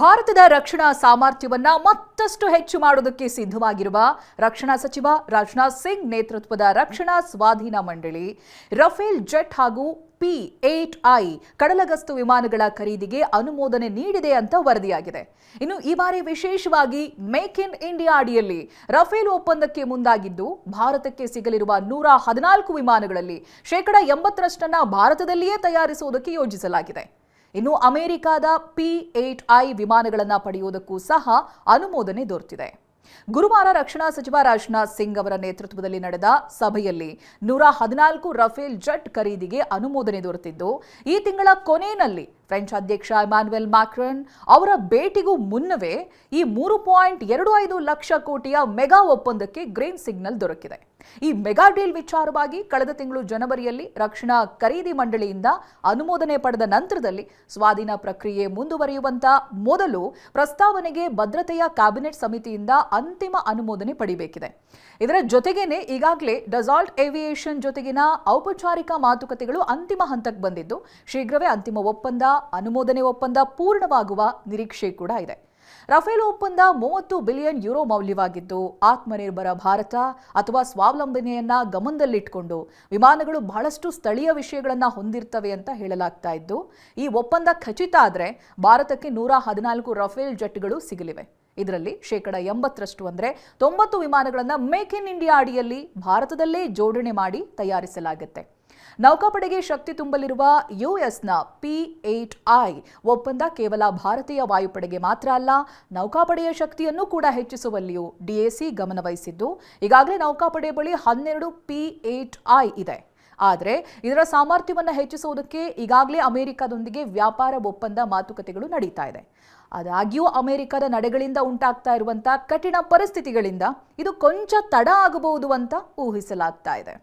ಭಾರತದ ರಕ್ಷಣಾ ಸಾಮರ್ಥ್ಯವನ್ನ ಮತ್ತಷ್ಟು ಹೆಚ್ಚು ಮಾಡುವುದಕ್ಕೆ ಸಿದ್ಧವಾಗಿರುವ ರಕ್ಷಣಾ ಸಚಿವ ರಾಜನಾಥ್ ಸಿಂಗ್ ನೇತೃತ್ವದ ರಕ್ಷಣಾ ಸ್ವಾಧೀನ ಮಂಡಳಿ ರಫೇಲ್ ಜೆಟ್ ಹಾಗೂ P-8I ಕಡಲಗಸ್ತು ವಿಮಾನಗಳ ಖರೀದಿಗೆ ಅನುಮೋದನೆ ನೀಡಿದೆ ಅಂತ ವರದಿಯಾಗಿದೆ. ಇನ್ನು ಈ ಬಾರಿ ವಿಶೇಷವಾಗಿ ಮೇಕ್ ಇನ್ ಇಂಡಿಯಾ ಅಡಿಯಲ್ಲಿ ರಫೇಲ್ ಒಪ್ಪಂದಕ್ಕೆ ಮುಂದಾಗಿದ್ದು ಭಾರತಕ್ಕೆ ಸಿಗಲಿರುವ 114 ವಿಮಾನಗಳಲ್ಲಿ 80% ಭಾರತದಲ್ಲಿಯೇ ತಯಾರಿಸುವುದಕ್ಕೆ ಯೋಜಿಸಲಾಗಿದೆ. ಇನ್ನು ಅಮೆರಿಕದ P-8I ವಿಮಾನಗಳನ್ನು ಪಡೆಯುವುದಕ್ಕೂ ಸಹ ಅನುಮೋದನೆ ದೊರೆತಿದೆ. ಗುರುವಾರ ರಕ್ಷಣಾ ಸಚಿವ ರಾಜನಾಥ್ ಸಿಂಗ್ ಅವರ ನೇತೃತ್ವದಲ್ಲಿ ನಡೆದ ಸಭೆಯಲ್ಲಿ 114 ರಫೇಲ್ ಜೆಟ್ ಖರೀದಿಗೆ ಅನುಮೋದನೆ ದೊರೆತಿದ್ದು ಈ ತಿಂಗಳ ಕೊನೆಯಲ್ಲಿ ಫ್ರೆಂಚ್ ಅಧ್ಯಕ್ಷ ಇಮ್ಯಾನ್ಯುಯಲ್ ಮ್ಯಾಕ್ರಾನ್ ಅವರ ಭೇಟಿಗೂ ಮುನ್ನವೇ ಈ 3.25 ಲಕ್ಷ ಕೋಟಿಯ ಮೆಗಾ ಒಪ್ಪಂದಕ್ಕೆ ಗ್ರೀನ್ ಸಿಗ್ನಲ್ ದೊರಕಿದೆ. ಈ ಮೆಗಾ ಡೀಲ್ ವಿಚಾರವಾಗಿ ಕಳೆದ ತಿಂಗಳು ಜನವರಿಯಲ್ಲಿ ರಕ್ಷಣಾ ಖರೀದಿ ಮಂಡಳಿಯಿಂದ ಅನುಮೋದನೆ ಪಡೆದ ನಂತರದಲ್ಲಿ ಸ್ವಾಧೀನ ಪ್ರಕ್ರಿಯೆ ಮುಂದುವರಿಯುವಂತ ಮೊದಲು ಪ್ರಸ್ತಾವನೆಗೆ ಭದ್ರತೆಯ ಕ್ಯಾಬಿನೆಟ್ ಸಮಿತಿಯಿಂದ ಅಂತಿಮ ಅನುಮೋದನೆ ಪಡೆಯಬೇಕಿದೆ. ಇದರ ಜೊತೆಗೇನೆ ಈಗಾಗಲೇ ಡಸಾಲ್ಟ್ ಏವಿಯೇಷನ್ ಜೊತೆಗಿನ ಔಪಚಾರಿಕ ಮಾತುಕತೆಗಳು ಅಂತಿಮ ಹಂತಕ್ಕೆ ಬಂದಿದ್ದು ಶೀಘ್ರವೇ ಅಂತಿಮ ಅನುಮೋದನೆ ಒಪ್ಪಂದ ಪೂರ್ಣವಾಗುವ ನಿರೀಕ್ಷೆ ಕೂಡ ಇದೆ. ರಫೇಲ್ ಒಪ್ಪಂದ 30 ಬಿಲಿಯನ್ ಯುರೋ ಮೌಲ್ಯವಾಗಿದ್ದು ಆತ್ಮನಿರ್ಭರ ಭಾರತ ಅಥವಾ ಸ್ವಾವಲಂಬನೆಯನ್ನ ಗಮನದಲ್ಲಿಟ್ಟುಕೊಂಡು ವಿಮಾನಗಳು ಬಹಳಷ್ಟು ಸ್ಥಳೀಯ ವಿಷಯಗಳನ್ನು ಹೊಂದಿರ್ತವೆ ಅಂತ ಹೇಳಲಾಗ್ತಾ ಇದ್ದು ಈ ಒಪ್ಪಂದ ಖಚಿತ ಆದರೆ ಭಾರತಕ್ಕೆ 114 ರಫೇಲ್ ಜೆಟ್ಗಳು ಸಿಗಲಿವೆ. ಇದರಲ್ಲಿ 80% ಅಂದರೆ 90 ವಿಮಾನಗಳನ್ನು ಮೇಕ್ ಇನ್ ಇಂಡಿಯಾ ಅಡಿಯಲ್ಲಿ ಭಾರತದಲ್ಲೇ ಜೋಡಣೆ ಮಾಡಿ ತಯಾರಿಸಲಾಗುತ್ತೆ. ನೌಕಾಪಡೆಗೆ ಶಕ್ತಿ ತುಂಬಲಿರುವ ಯುಎಸ್ನ P-8I ಒಪ್ಪಂದ ಕೇವಲ ಭಾರತೀಯ ವಾಯುಪಡೆಗೆ ಮಾತ್ರ ಅಲ್ಲ, ನೌಕಾಪಡೆಯ ಶಕ್ತಿಯನ್ನು ಕೂಡ ಹೆಚ್ಚಿಸುವಲ್ಲಿಯೂ DAC ಗಮನವಹಿಸಿದ್ದು ಈಗಾಗಲೇ ನೌಕಾಪಡೆ ಬಳಿ 12 P-8I ಇದೆ. ಆದರೆ ಇದರ ಸಾಮರ್ಥ್ಯವನ್ನು ಹೆಚ್ಚಿಸುವುದಕ್ಕೆ ಈಗಾಗಲೇ ಅಮೆರಿಕದೊಂದಿಗೆ ವ್ಯಾಪಾರ ಒಪ್ಪಂದ ಮಾತುಕತೆಗಳು ನಡೀತಾ ಇದೆ. ಆದಾಗ್ಯೂ ಅಮೆರಿಕದ ನಡೆಗಳಿಂದ ಉಂಟಾಗ್ತಾ ಇರುವಂತಹ ಕಠಿಣ ಪರಿಸ್ಥಿತಿಗಳಿಂದ ಇದು ಕೊಂಚ ತಡ ಆಗಬಹುದು ಅಂತ ಊಹಿಸಲಾಗ್ತಾ ಇದೆ.